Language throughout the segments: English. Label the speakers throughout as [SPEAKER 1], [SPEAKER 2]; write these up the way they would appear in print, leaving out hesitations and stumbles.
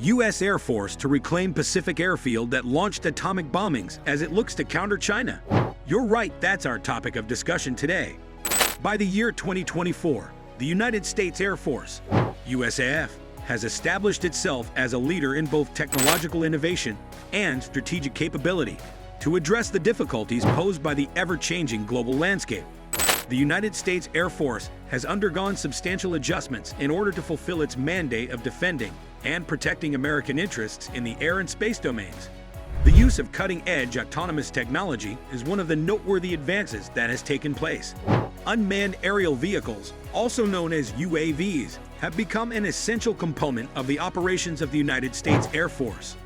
[SPEAKER 1] U.S. Air Force to reclaim Pacific Airfield that launched atomic bombings as it looks to counter China. You're right, that's our topic of discussion today. By the year 2024, the United States Air Force, USAF, has established itself as a leader in both technological innovation and strategic capability to address the difficulties posed by the ever-changing global landscape. The United States Air Force has undergone substantial adjustments in order to fulfill its mandate of defending and protecting American interests in the air and space domains. The use of cutting-edge autonomous technology is one of the noteworthy advances that has taken place. Unmanned aerial vehicles, also known as UAVs, have become an essential component of the operations of the United States Air Force.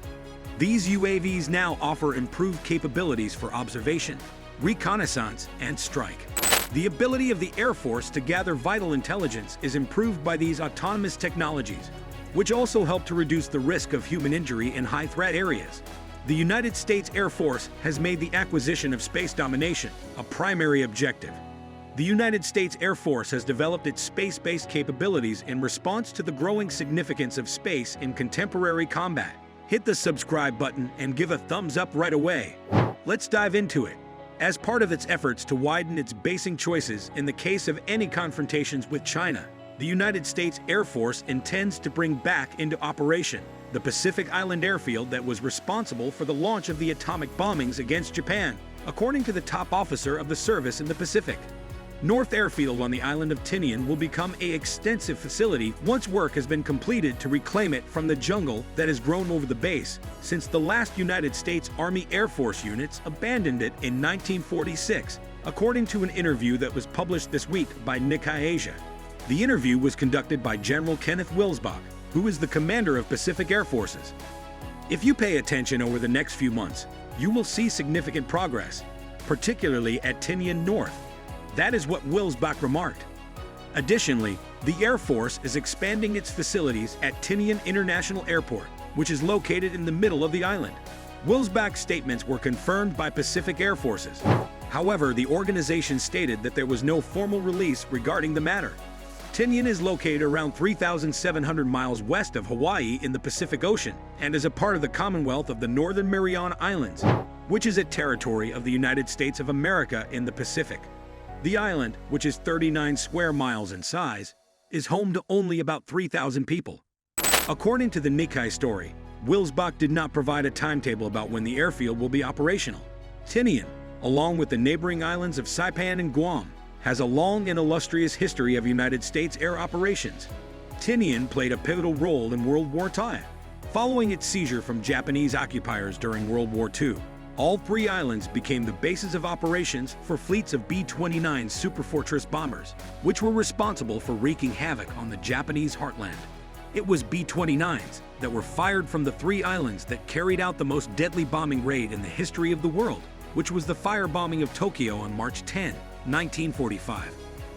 [SPEAKER 1] These UAVs now offer improved capabilities for observation, reconnaissance, and strike. The ability of the Air Force to gather vital intelligence is improved by these autonomous technologies, which also help to reduce the risk of human injury in high-threat areas. The United States Air Force has made the acquisition of space domination a primary objective. The United States Air Force has developed its space-based capabilities in response to the growing significance of space in contemporary combat. Hit the subscribe button and give a thumbs up right away. Let's dive into it. As part of its efforts to widen its basing choices in the case of any confrontations with China, the United States Air Force intends to bring back into operation the Pacific Island airfield that was responsible for the launch of the atomic bombings against Japan, according to the top officer of the service in the Pacific. North Airfield on the island of Tinian will become an extensive facility once work has been completed to reclaim it from the jungle that has grown over the base since the last United States Army Air Force units abandoned it in 1946, according to an interview that was published this week by Nikkei Asia. The interview was conducted by General Kenneth Wilsbach, who is the commander of Pacific Air Forces. If you pay attention over the next few months, you will see significant progress, particularly at Tinian North. That is what Wilsbach remarked. Additionally, the Air Force is expanding its facilities at Tinian International Airport, which is located in the middle of the island. Wilsbach's statements were confirmed by Pacific Air Forces. However, the organization stated that there was no formal release regarding the matter. Tinian is located around 3,700 miles west of Hawaii in the Pacific Ocean and is a part of the Commonwealth of the Northern Mariana Islands, which is a territory of the United States of America in the Pacific. The island, which is 39 square miles in size, is home to only about 3,000 people. According to the Nikkei story, Wilsbach did not provide a timetable about when the airfield will be operational. Tinian, along with the neighboring islands of Saipan and Guam, has a long and illustrious history of United States air operations. Tinian played a pivotal role in World War II. Following its seizure from Japanese occupiers during World War II, all three islands became the bases of operations for fleets of B-29 Superfortress bombers, which were responsible for wreaking havoc on the Japanese heartland. It was B-29s that were fired from the three islands that carried out the most deadly bombing raid in the history of the world, which was the firebombing of Tokyo on March 10, 1945.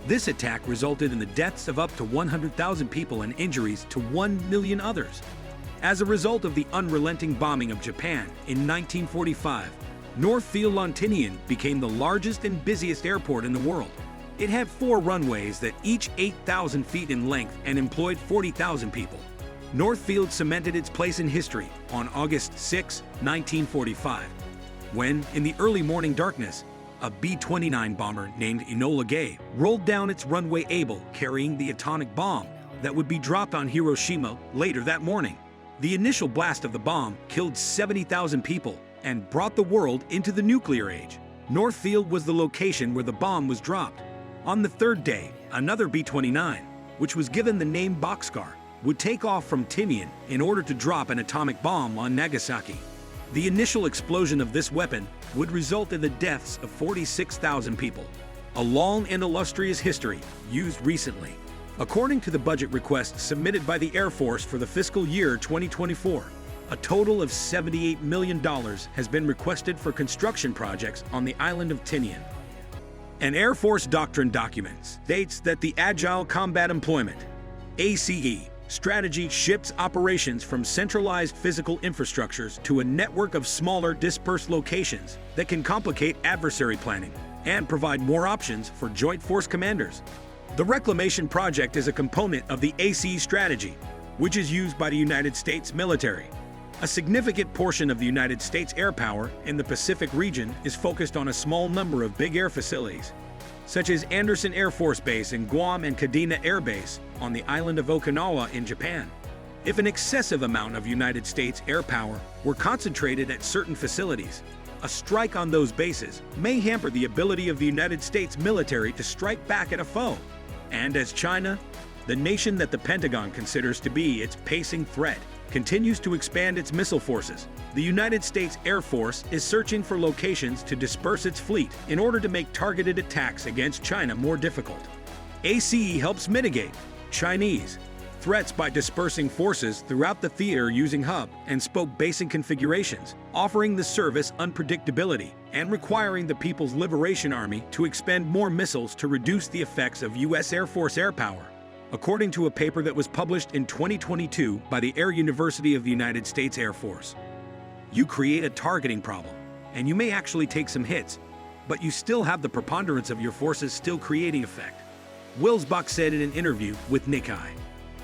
[SPEAKER 1] This attack resulted in the deaths of up to 100,000 people and injuries to 1 million others. As a result of the unrelenting bombing of Japan in 1945, Northfield on Tinian became the largest and busiest airport in the world. It had 4 runways that each 8,000 feet in length and employed 40,000 people. Northfield cemented its place in history on August 6, 1945, when, in the early morning darkness, a B-29 bomber named Enola Gay rolled down its runway Able carrying the atomic bomb that would be dropped on Hiroshima later that morning. The initial blast of the bomb killed 70,000 people and brought the world into the nuclear age. Northfield was the location where the bomb was dropped. On the third day, another B-29, which was given the name Boxcar, would take off from Tinian in order to drop an atomic bomb on Nagasaki. The initial explosion of this weapon would result in the deaths of 46,000 people. A long and illustrious history used recently. According to the budget request submitted by the Air Force for the fiscal year 2024, a total of $78 million has been requested for construction projects on the island of Tinian. An Air Force doctrine document states that the Agile Combat Employment (ACE) strategy shifts operations from centralized physical infrastructures to a network of smaller, dispersed locations that can complicate adversary planning and provide more options for joint force commanders. The Reclamation Project is a component of the ACE strategy. which is used by the United States military. A significant portion of the United States air power in the Pacific region is focused on a small number of big air facilities, such as Andersen Air Force Base in Guam and Kadena Air Base on the island of Okinawa in Japan. If an excessive amount of United States air power were concentrated at certain facilities, a strike on those bases may hamper the ability of the United States military to strike back at a foe. And as China, the nation that the Pentagon considers to be its pacing threat, continues to expand its missile forces, the United States Air Force is searching for locations to disperse its fleet in order to make targeted attacks against China more difficult. ACE helps mitigate Chinese threats by dispersing forces throughout the theater using hub and spoke basing configurations, offering the service unpredictability and requiring the People's Liberation Army to expend more missiles to reduce the effects of U.S. Air Force air power. According to a paper that was published in 2022 by the Air University of the United States Air Force. You create a targeting problem, and you may actually take some hits, but you still have the preponderance of your forces still creating effect. Wilsbach said in an interview with Nikkei.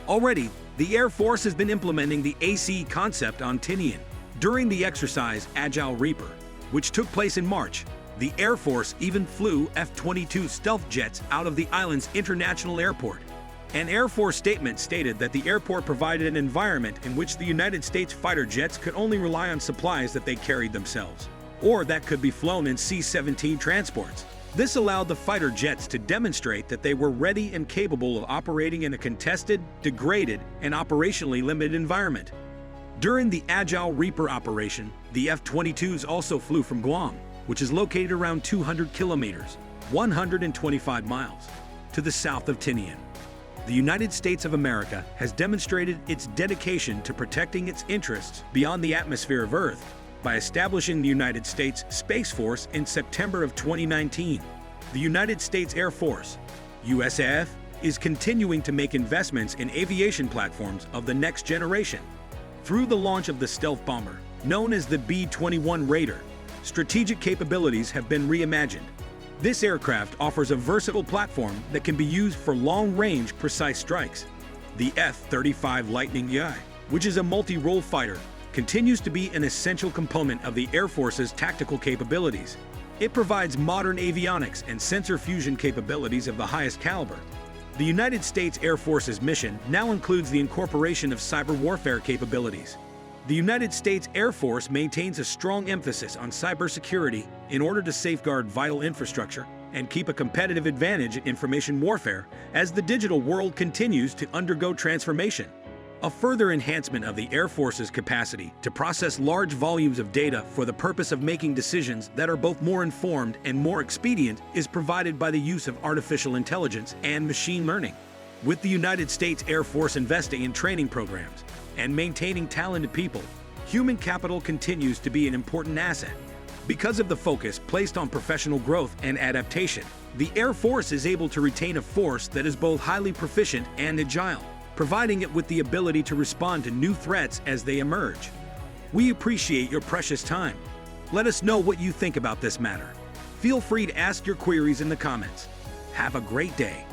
[SPEAKER 1] Already, the Air Force has been implementing the ACE concept on Tinian. During the exercise Agile Reaper, which took place in March, the Air Force even flew F-22 stealth jets out of the island's international airport. An Air Force statement stated that the airport provided an environment in which the United States fighter jets could only rely on supplies that they carried themselves, or that could be flown in C-17 transports. This allowed the fighter jets to demonstrate that they were ready and capable of operating in a contested, degraded, and operationally limited environment. During the Agile Reaper operation, the F-22s also flew from Guam, which is located around 200 kilometers, 125 miles, to the south of Tinian. The United States of America has demonstrated its dedication to protecting its interests beyond the atmosphere of Earth by establishing the United States Space Force in September of 2019. The United States Air Force, USAF, is continuing to make investments in aviation platforms of the next generation. Through the launch of the stealth bomber, known as the B-21 Raider, strategic capabilities have been reimagined. This aircraft offers a versatile platform that can be used for long-range, precise strikes. The F-35 Lightning II, which is a multi-role fighter, continues to be an essential component of the Air Force's tactical capabilities. It provides modern avionics and sensor fusion capabilities of the highest caliber. The United States Air Force's mission now includes the incorporation of cyber warfare capabilities. The United States Air Force maintains a strong emphasis on cybersecurity in order to safeguard vital infrastructure and keep a competitive advantage in information warfare as the digital world continues to undergo transformation. A further enhancement of the Air Force's capacity to process large volumes of data for the purpose of making decisions that are both more informed and more expedient is provided by the use of artificial intelligence and machine learning. With the United States Air Force investing in training programs and maintaining talented people, human capital continues to be an important asset. Because of the focus placed on professional growth and adaptation, the Air Force is able to retain a force that is both highly proficient and agile, providing it with the ability to respond to new threats as they emerge. We appreciate your precious time. Let us know what you think about this matter. Feel free to ask your queries in the comments. Have a great day.